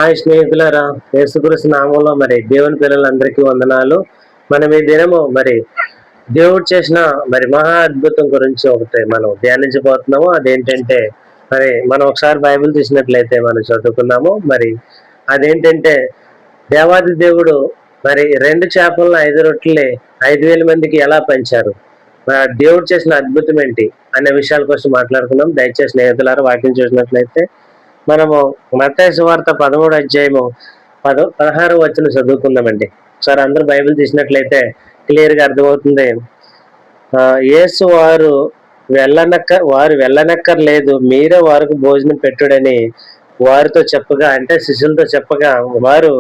Hi స్నేహితులారా, యేసుక్రీస్తు నామంలో దేవుని పిల్లలందరికీ వందనాలు. మనం ఈ దినము దేవుడు చేసిన మహా అద్భుతం గురించి ఒకటి మనం ధ్యానించబోతున్నాము. అదేంటంటే మనం ఒకసారి బైబిల్ తీసినట్లయితే మనం చదువుకున్నాము. అదేంటంటే దేవాది దేవుడు రెండు చేపలను 5 రొట్టెల్ని 5,000 మందికి ఎలా పంచారు, దేవుడు చేసిన అద్భుతం ఏంటి అనే విషయాల కోసం మాట్లాడుకున్నాం. దయచేసి స్నేహితులారా వాక్యం చూసినట్లయితే మనము మత్తయి సువార్త 13వ అధ్యాయము 16వ వచనం చదువుకుందామండి. ఒకసారి అందరూ బైబిల్ తీసినట్లయితే క్లియర్ గా అర్థమవుతుంది. యేసు వారు వెళ్ళనక్కర్లేదు, మీరే వారికి భోజనం పెట్టుడని వారితో చెప్పగా, అంటే శిష్యులతో చెప్పగా, వారు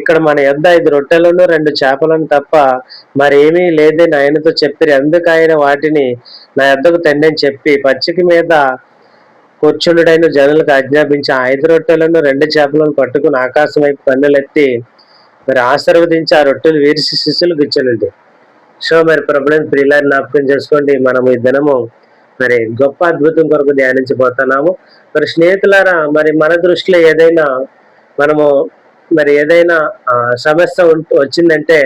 ఇక్కడ మన యొద్ద 5 రొట్టెలను 2 చేపలను తప్ప మరేమీ లేదని ఆయనతో చెప్పిరి. అందుకు ఆయన వాటిని నా యొద్దకు తెండి అని చెప్పి పచ్చిక మీద కూర్చుండుడైన జనులకు ఆజ్ఞాపించి 5 రొట్టెలను 2 చేపలను పట్టుకుని ఆకాశం వైపు కన్నులెత్తి ఆశీర్వదించి ఆ రొట్టెలు విరిచి శిష్యులకు ఇచ్చానండి. సో ప్రభుత్వం ప్రియులారి జ్ఞాపకం చేసుకోండి. మనం ఈ దినము గొప్ప అద్భుతం కొరకు ధ్యానించబోతున్నాము. స్నేహితులారా, మన దృష్టిలో ఏదైనా మనము ఏదైనా సమస్య వచ్చిందంటే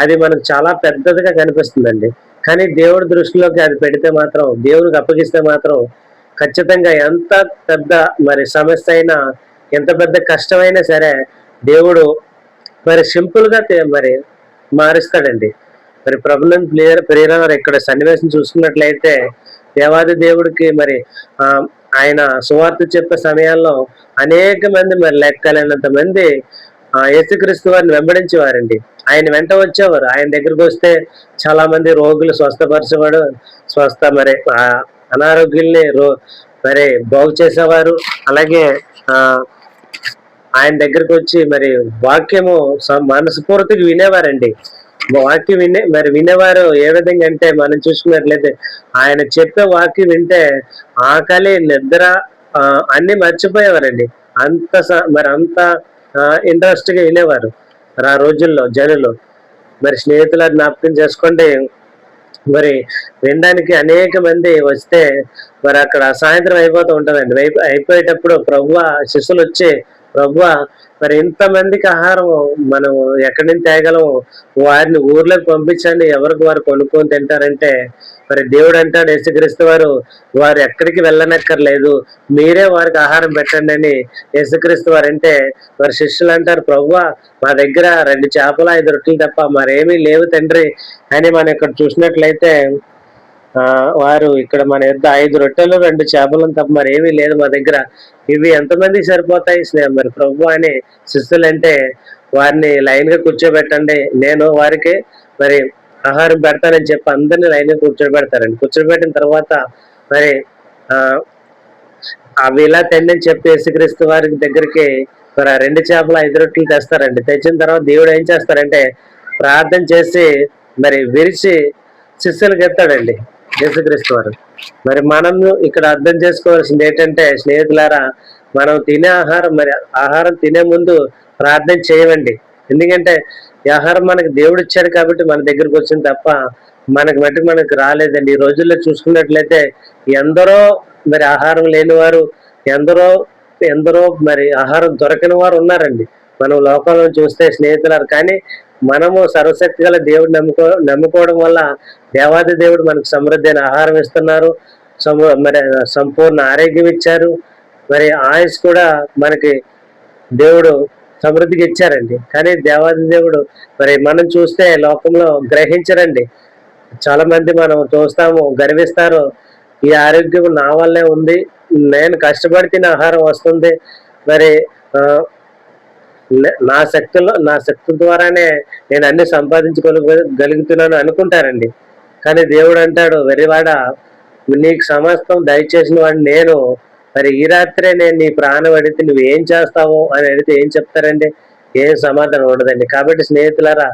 అది మనకు చాలా పెద్దదిగా కనిపిస్తుందండి. కానీ దేవుడి దృష్టిలోకి అది పెడితే మాత్రం, దేవునికి అప్పగిస్తే మాత్రం ఖచ్చితంగా ఎంత పెద్ద సమస్య అయినా, ఎంత పెద్ద కష్టమైనా సరే దేవుడు సింపుల్ గా మారుస్తాడండి. ప్రభుత్వం ప్రియర్ ఇక్కడ సన్నివేశం చూసుకున్నట్లయితే దేవాది దేవుడికి ఆయన సువార్త చెప్పే సమయాల్లో అనేక మంది లెక్కలేనంత మంది యేసుక్రీస్తు వారిని వెంబడించేవారండి. ఆయన వెంట వచ్చేవారు. ఆయన దగ్గరకు వస్తే చాలా మంది రోగులు స్వస్థపరిచేవాడు, అనారోగ్యుల్ని బాగు చేసేవారు. అలాగే ఆయన దగ్గరకు వచ్చి వాక్యము మనస్ఫూర్తిగా వినేవారండి. వాక్యం వినేవారు. ఏ విధంగా అంటే మనం చూసుకున్నట్లయితే ఆయన చెప్పే వాక్యం వింటే ఆకలి, నిద్ర అన్ని మర్చిపోయేవారండి. అంత ఇంట్రెస్ట్ గా వినేవారు ఆ రోజుల్లో జనులు. స్నేహితుల జ్ఞాపకం చేసుకోండి. వినడానికి అనేక మంది వస్తే అక్కడ సాయంత్రం అయిపోతూ ఉంటదండి. అయిపోయేటప్పుడు ప్రభువా, శిష్యులు వచ్చి ప్రభువా ఇంతమందికి ఆహారం మనం ఎక్కడి నుంచి తేగలం, వారిని ఊర్లోకి పంపించండి, ఎవరికి వారు కొనుక్కొని తింటారంటే దేవుడు అంటాడు, యేసుక్రీస్తు వారు ఎక్కడికి వెళ్ళనక్కర్లేదు, మీరే వారికి ఆహారం పెట్టండి అని యేసుక్రీస్తు వారు అంటే శిష్యులు అంటారు, ప్రభువా మా దగ్గర 2 చేపలు 5 రొట్టెలు తప్ప మరేమీ లేవు తండ్రి అని మనం ఇక్కడ చూసినట్లయితే వారు ఇక్కడ మన యొద్ద 5 రొట్టెలు 2 చేపలను తప్ప మరేమీ లేదు మా దగ్గర, ఇవి ఎంతమందికి సరిపోతాయి ప్రభు అని శిష్యులు అంటే వారిని లైన్ గా కూర్చోబెట్టండి, నేను వారికి ఆహారం పెడతానని చెప్పి అందరినీ లైన్ గా కూర్చోబెడతారండి. కూర్చోబెట్టిన తర్వాత అవి ఇలా తెండి అని చెప్పి యేసుక్రీస్తు వారి దగ్గరికి 2 చేపలు 5 రొట్టెలు తెస్తారండి. తెచ్చిన తర్వాత దేవుడు ఏం చేస్తారంటే ప్రార్థన చేసి విరిచి శిష్యులకు ఎత్తాడండి యేసుక్రీస్తు వారు. మనం ఇక్కడ అర్థం చేసుకోవాల్సింది ఏంటంటే స్నేహితులారా, మనం తినే ఆహారం తినే ముందు ప్రార్థన చేయమండి. ఎందుకంటే ఈ ఆహారం మనకు దేవుడు ఇచ్చాడు కాబట్టి మన దగ్గరకు వచ్చింది తప్ప మనకు రాలేదండి. ఈ రోజుల్లో చూసుకున్నట్లయితే ఎందరో ఆహారం లేని వారు, ఎందరో ఆహారం దొరకని వారు ఉన్నారండి మనం లోకంలో చూస్తే స్నేహితులారు. కానీ మనము సర్వశక్తి గల దేవుడు నమ్ముకోవడం వల్ల దేవాది దేవుడు మనకు సమృద్ధి అయిన ఆహారం ఇస్తున్నారు, సంపూర్ణ ఆరోగ్యం ఇచ్చారు, ఆయుష్ కూడా మనకి దేవుడు సమృద్ధిగా ఇచ్చారండి. కానీ దేవాది దేవుడు మనం చూస్తే లోకంలో గ్రహించరండి. చాలా మంది మనం చూస్తాము, గర్విస్తారు, ఈ ఆరోగ్యం నా వల్లే ఉంది, నేను కష్టపడి తిన ఆహారం వస్తుంది, నా శక్తి ద్వారానే నేను అన్ని సంపాదించుకోగలుగుతున్నాను అనుకుంటారండి. కానీ దేవుడు అంటాడు, వెర్రివాడ, నీకు సమస్తం దయచేసిన వాడిని నేను, ఈ రాత్రే నేను నీ ప్రాణం అడిగితే నువ్వు ఏం చేస్తావు అని అడిగితే ఏం చెప్తారండి? ఏం సమాధానం ఉండదండి. కాబట్టి స్నేహితులారా,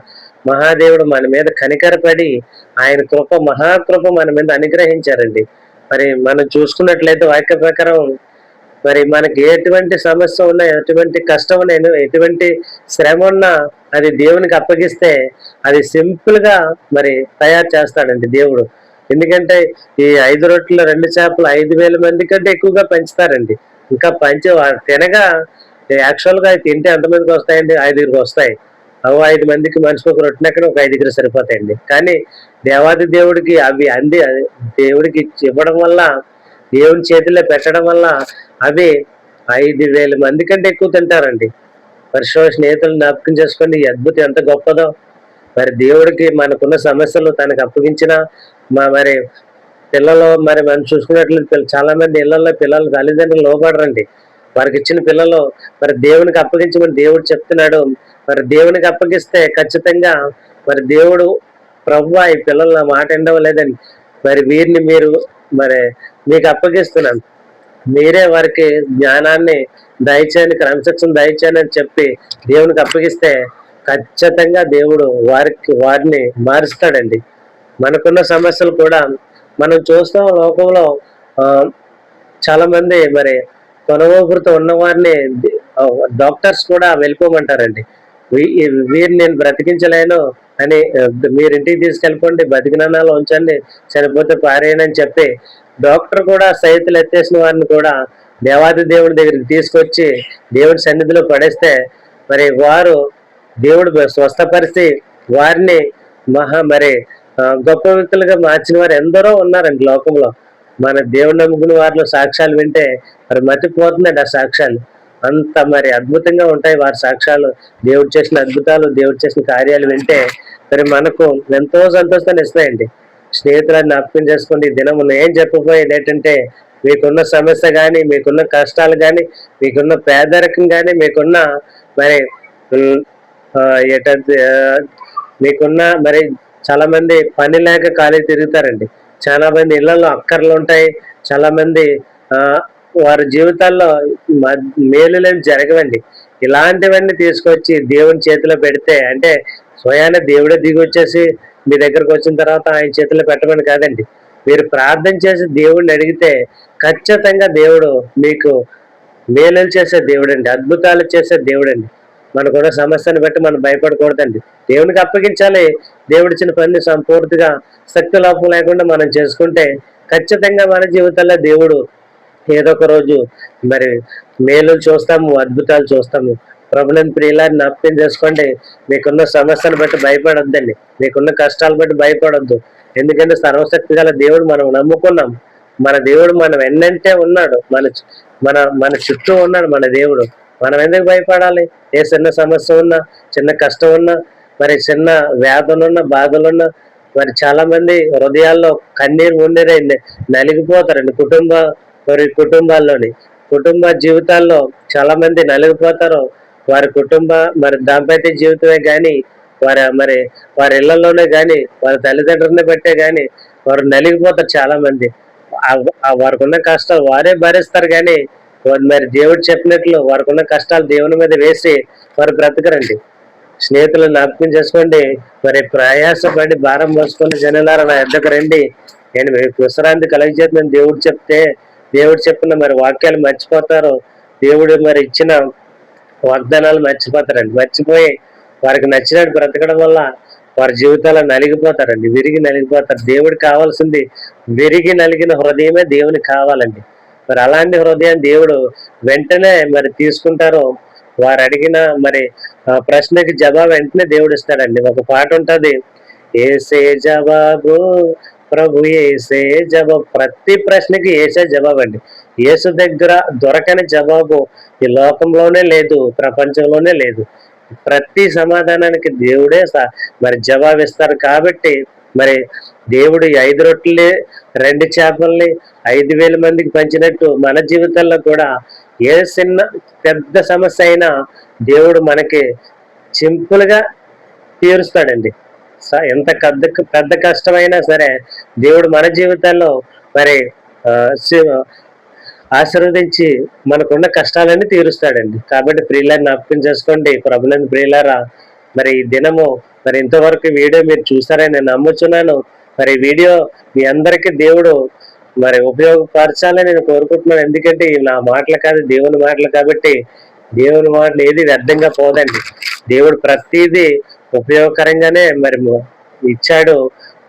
మహాదేవుడు మన మీద కనికరపడి ఆయన మహాకృప మన మీద అనుగ్రహించారండి. మనం చూసుకున్నట్లయితే వాక్య ప్రకారం మనకి ఎటువంటి సమస్య ఉన్నా, ఎటువంటి కష్టం ఉన్నా, ఎటువంటి శ్రమ ఉన్నా అది దేవునికి అప్పగిస్తే అది సింపుల్ గా తయారు చేస్తాడండి దేవుడు. ఎందుకంటే ఈ 5 రొట్టెలు 2 చేపలు 5,000 మంది కంటే ఎక్కువగా పంచుతారండి. ఇంకా తినగా యాక్చువల్గా అవి తింటే ఎంతమందికి వస్తాయండి? 5గురికి వస్తాయి. 5 మందికి మనిషికి ఒక రొట్టెనెక్కడ ఒక 5గురు సరిపోతాయండి. కానీ దేవాది దేవుడికి అవి అంది దేవుడికి ఇవ్వడం వల్ల, దేవుని చేతిలో పెట్టడం వల్ల అవి 5,000 మంది కంటే ఎక్కువ తింటారండి. పరిశుభ్ర స్నేహితులు జ్ఞాపకం చేసుకోండి ఈ అద్భుతం ఎంత గొప్పదో. మరి దేవుడికి మనకున్న సమస్యలు తనకు అప్పగించిన మరి పిల్లలు మరి మనం చూసుకున్నట్లయితే చాలా మంది ఇళ్లలో పిల్లలు తల్లిదండ్రులు లోపడరండి. వారికి ఇచ్చిన పిల్లలు మరి దేవునికి అప్పగించమని దేవుడు చెప్తున్నాడు. మరి దేవునికి అప్పగిస్తే ఖచ్చితంగా మరి దేవుడు ప్రభువా ఈ పిల్లలు నా మాట వినడం మరి వీరిని మీరు మరి మీకు అప్పగిస్తున్నాను. మీరే వారికి జ్ఞానాన్ని దయచేయండి, క్రమశిక్షణ దయచేయండి అని చెప్పి దేవునికి అప్పగిస్తే ఖచ్చితంగా దేవుడు వారిని మారుస్తాడండి. మనకున్న సమస్యలు కూడా మనం చూస్తాం లోకంలో. ఆ చాలా మంది మరి కొనవూపురుతో ఉన్న వారిని డాక్టర్స్ కూడా వెళ్ళిపోమంటారండి. వీరిని నేను బ్రతికించలేను అని, మీరు ఇంటికి తీసుకెళ్ళిపోండి, బతికినాలో ఉంచండి, చనిపోతే పారేయని అని చెప్పి డాక్టర్ కూడా సైతులు ఎత్తేసిన వారిని కూడా దేవాది దేవుడి దగ్గరికి తీసుకొచ్చి దేవుడి సన్నిధిలో పడేస్తే మరి వారు దేవుడు స్వస్థపరిచి వారిని మరి గొప్ప వ్యక్తులుగా మార్చిన వారు ఎందరో ఉన్నారండి లోకంలో. మన దేవుడు నమ్ముకున్న వారిలో సాక్ష్యాలు వింటే మరి మతిపోతుందండి ఆ సాక్ష్యాలు. అంత మరి అద్భుతంగా ఉంటాయి వారి సాక్ష్యాలు. దేవుడు చేసిన అద్భుతాలు, దేవుడు చేసిన కార్యాలు వింటే మరి మనకు ఎంతో సంతోషాన్ని ఇస్తాయండి. స్నేహితులను జ్ఞాపకం చేసుకోండి. ఈ దినం ఏం చెప్పబోయేది ఏంటంటే, మీకున్న సమస్య కానీ, మీకున్న కష్టాలు కానీ, మీకున్న పేదరికం కానీ, మీకున్న మరి ఏంటంటే మీకున్న మరి చాలా మంది పని లేక ఖాళీ తిరుగుతారండి. చాలా మంది ఇళ్లలో అక్కర్లు ఉంటాయి. చాలా మంది వారి జీవితాల్లో మేలులేమి జరగవండి. ఇలాంటివన్నీ తీసుకొచ్చి దేవుని చేతిలో పెడితే, అంటే స్వయాన దేవుడే దిగి వచ్చేసి మీ దగ్గరకు వచ్చిన తర్వాత ఆయన చేతిలో పెట్టమని కాదండి. మీరు ప్రార్థన చేసి దేవుడిని అడిగితే ఖచ్చితంగా దేవుడు మీకు మేలులు చేసే దేవుడండి, అద్భుతాలు చేసే దేవుడండి. మనకున్న సమస్యను బట్టి మనం భయపడకూడదండి. దేవునికి అప్పగించాలి. దేవుడిచ్చిన పని సంపూర్తిగా శక్తి లోపం లేకుండా మనం చేసుకుంటే ఖచ్చితంగా మన జీవితంలో దేవుడు ఏదో ఒక రోజు మరి మేలు చూస్తాము, అద్భుతాలు చూస్తాము. ప్రభుని ప్రియులాన్ని జ్ఞాపకం చేసుకోండి. మీకున్న సమస్యను బట్టి భయపడొద్దండి, మీకున్న కష్టాలు బట్టి భయపడొద్దు. ఎందుకంటే సర్వశక్తి గల దేవుడు మనం నమ్ముకున్నాం. మన దేవుడు మనం ఎన్నంటే ఉన్నాడు, మన మన మన చుట్టూ ఉన్నాడు మన దేవుడు. మనం ఎందుకు భయపడాలి? ఏ చిన్న సమస్య ఉన్నా, చిన్న కష్టం ఉన్నా, మరి చిన్న వేదనలున్నా, బాధలున్నా, మరి చాలా మంది హృదయాల్లో కన్నీరు ఉండేదే నలిగిపోతారండి. కుటుంబ జీవితాల్లో చాలా మంది నలిగిపోతారు. వారి మరి దాంపత్య జీవితమే కానీ, వారి ఇళ్లలోనే కానీ, వారి తల్లిదండ్రులనే బట్టే కానీ వారు నలిగిపోతారు చాలా మంది. వారికి ఉన్న కష్టాలు వారే భరిస్తారు కానీ మరి దేవుడు చెప్పినట్లు వారికి ఉన్న కష్టాలు దేవుని మీద వేసి వారు బ్రతకరండి. స్నేహితులను జ్ఞాపకం చేసుకోండి. మరి ప్రయాసపడి భారం మోసుకొని జనులారా నా యొద్దకు రండి, నేను మీకు విశ్రాంతి కలగజేస్తున్నాను దేవుడు చెప్పిన మరి వాక్యాలు మర్చిపోతారు. దేవుడు మరి ఇచ్చిన వాగ్దానాలు మర్చిపోతారండి. మర్చిపోయి వారికి నచ్చినట్టు బ్రతకడం వల్ల వారి జీవితాల్లో నలిగిపోతారండి, విరిగి నలిగిపోతారు. దేవుడికి కావాల్సింది విరిగి నలిగిన హృదయమే దేవునికి కావాలండి. మరి అలాంటి హృదయాన్ని దేవుడు వెంటనే మరి తీసుకుంటారు. వారు అడిగిన మరి ప్రశ్నకి జవాబు వెంటనే దేవుడు ఇస్తాడండి. ఒక పాట ఉంటది, ఏసే జవాబు ప్రభు ఏసే జవాబు. ప్రతి ప్రశ్నకి ఏసే జవాబు అండి. యేసు దగ్గర దొరకని జవాబు ఈ లోకంలోనే లేదు, ప్రపంచంలోనే లేదు. ప్రతి సమాధానానికి దేవుడే మరి జవాబిస్తారు. కాబట్టి మరి దేవుడు 5 రొట్టెల్ని 2 చేపల్ని 5,000 మందికి పంచినట్టు మన జీవితాల్లో కూడా ఏ చిన్న పెద్ద సమస్య అయినా దేవుడు మనకి సింపుల్ గా తీరుస్తాడండి. ఎంత పెద్ద కష్టమైనా సరే దేవుడు మన జీవితాల్లో మరి ఆశీర్వదించి మనకున్న కష్టాలన్నీ తీరుస్తాడండి. కాబట్టి ప్రియులారా జ్ఞాపకం చేసుకోండి. ప్రభునందు ప్రియులారా, మరి ఈ దినము మరి ఇంతవరకు వీడియో మీరు చూసారని నేను నమ్ముచున్నాను. మరి వీడియో మీ అందరికీ దేవుడు మరి ఉపయోగపరచాలని నేను కోరుకుంటున్నాను. ఎందుకంటే నా మాటలు కాదు, దేవుని మాటలు. కాబట్టి దేవుని మాటలు ఏది వ్యర్థంగా పోదండి. దేవుడు ప్రతిదీ ఉపయోగకరంగానే మరి ఇచ్చాడు.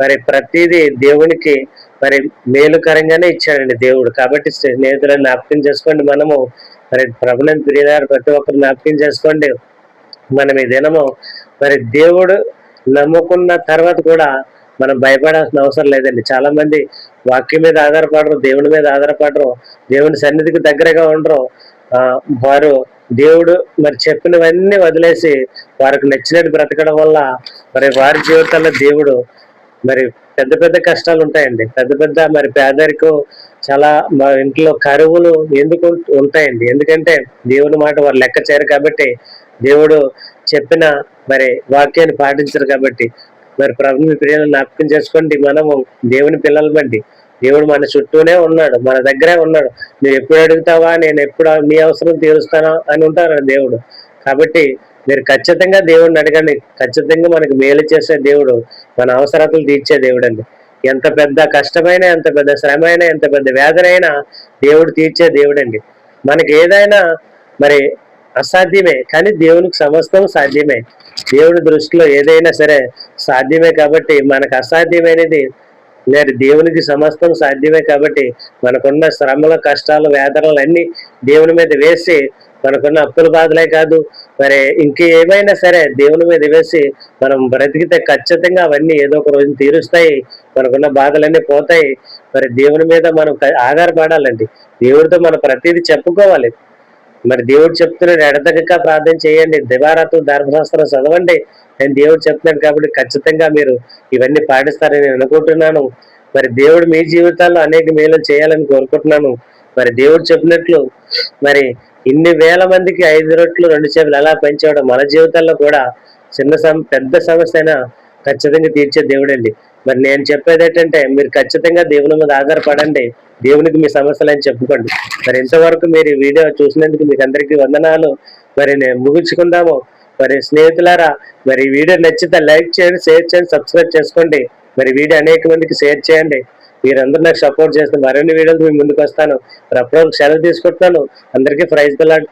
మరి ప్రతిదీ దేవునికి మరి మేలుకరంగానే ఇచ్చాడండి దేవుడు. కాబట్టి స్నేహితులను జ్ఞాపకం చేసుకోండి. మనము మరి ప్రభుత్వం ప్రియులారు ప్రతి ఒక్కరు జ్ఞాపకం చేసుకోండి. మనం ఈ దినము మరి దేవుడు నమ్ముకున్న తర్వాత కూడా మనం భయపడాల్సిన అవసరం లేదండి. చాలా మంది వాక్యం మీద ఆధారపడరు, దేవుని మీద ఆధారపడరు, దేవుని సన్నిధికి దగ్గరగా ఉండరు. వారు దేవుడు మరి చెప్పినవన్నీ వదిలేసి వారికి నచ్చినట్టు బ్రతకడం వల్ల మరి వారి జీవితాల్లో దేవుడు మరి పెద్ద పెద్ద కష్టాలు ఉంటాయండి. పెద్ద పెద్ద మరి పేదరికం, చాలా మా ఇంట్లో కరువులు ఎందుకు ఉంటాయండి? ఎందుకంటే దేవుని మాట వారు లెక్క చేయరు కాబట్టి, దేవుడు చెప్పిన మరి వాక్యాన్ని పాటించరు కాబట్టి. మరి ప్రభుని ప్రియులను జ్ఞాపకం చేసుకోండి. మనము దేవుని పిల్లలమండి. దేవుడు మన చుట్టూనే ఉన్నాడు, మన దగ్గరే ఉన్నాడు. నువ్వు ఎప్పుడు అడుగుతావా, నేను ఎప్పుడు నీ అవసరం తీరుస్తానా అని ఉంటారు దేవుడు. కాబట్టి మీరు ఖచ్చితంగా దేవుడిని అడగండి. ఖచ్చితంగా మనకి మేలు చేసే దేవుడు, మన అవసరతలు తీర్చే దేవుడు అండి. ఎంత పెద్ద కష్టమైనా, ఎంత పెద్ద శ్రమ అయినా, ఎంత పెద్ద వేదన అయినా దేవుడు తీర్చే దేవుడు అండి. మనకి ఏదైనా మరి అసాధ్యమే, కానీ దేవునికి సమస్తం సాధ్యమే. దేవుడి దృష్టిలో ఏదైనా సరే సాధ్యమే కాబట్టి మనకు అసాధ్యమైనది లేదు. దేవునికి సమస్తం సాధ్యమే కాబట్టి మనకున్న శ్రమల, కష్టాలు, వేదనలు అన్ని దేవుని మీద వేసి, మనకున్న అప్పుల బాధలే కాదు మరి ఇంకేమైనా సరే దేవుని మీద వేసి మనం బ్రతికితే ఖచ్చితంగా అవన్నీ ఏదో ఒక రోజు తీరుస్తాయి. మనకున్న బాధలన్నీ పోతాయి. మరి దేవుని మీద మనం ఆధారపడాలండి. దేవుడితో మనం ప్రతిదీ చెప్పుకోవాలి. మరి దేవుడు చెప్తున్నాడు, ఎడతెగక ప్రార్థన చేయండి, దివారాత్రులు ధర్మశాస్త్రం చదవండి అని దేవుడు చెప్తున్నాడు. కాబట్టి ఖచ్చితంగా మీరు ఇవన్నీ పాటిస్తారని నేను అనుకుంటున్నాను. మరి దేవుడు మీ జీవితాల్లో అనేక మేలు చేయాలని కోరుకుంటున్నాను. మరి దేవుడు చెప్పినట్లు మరి ఇన్ని వేల మందికి 5 రొట్లు 2 చేపలు ఎలా పెంచాడో మన జీవితాల్లో కూడా పెద్ద సమస్య అయినా ఖచ్చితంగా తీర్చే దేవుడండి. మరి నేను చెప్పేది ఏంటంటే, మీరు ఖచ్చితంగా దేవుని మీద ఆధారపడండి. దేవునికి మీ సమస్యలు అని చెప్పుకోండి. మరి ఇంతవరకు మీరు ఈ వీడియో చూసినందుకు మీకు అందరికీ వందనాలు. మరి నేను ముగించుకుందాము. మరి స్నేహితులారా, మరి ఈ వీడియో నచ్చితే లైక్ చేయండి, షేర్ చేయండి, సబ్స్క్రైబ్ చేసుకోండి. మరి వీడియో అనేక మందికి షేర్ చేయండి. మీరందరూ నాకు సపోర్ట్ చేస్తే మరిన్ని వీడియోలు మీ ముందుకు వస్తాను. అప్పుడు సెలవు తీసుకుంటున్నాను. అందరికీ ప్రైజ్ ది లార్డ్.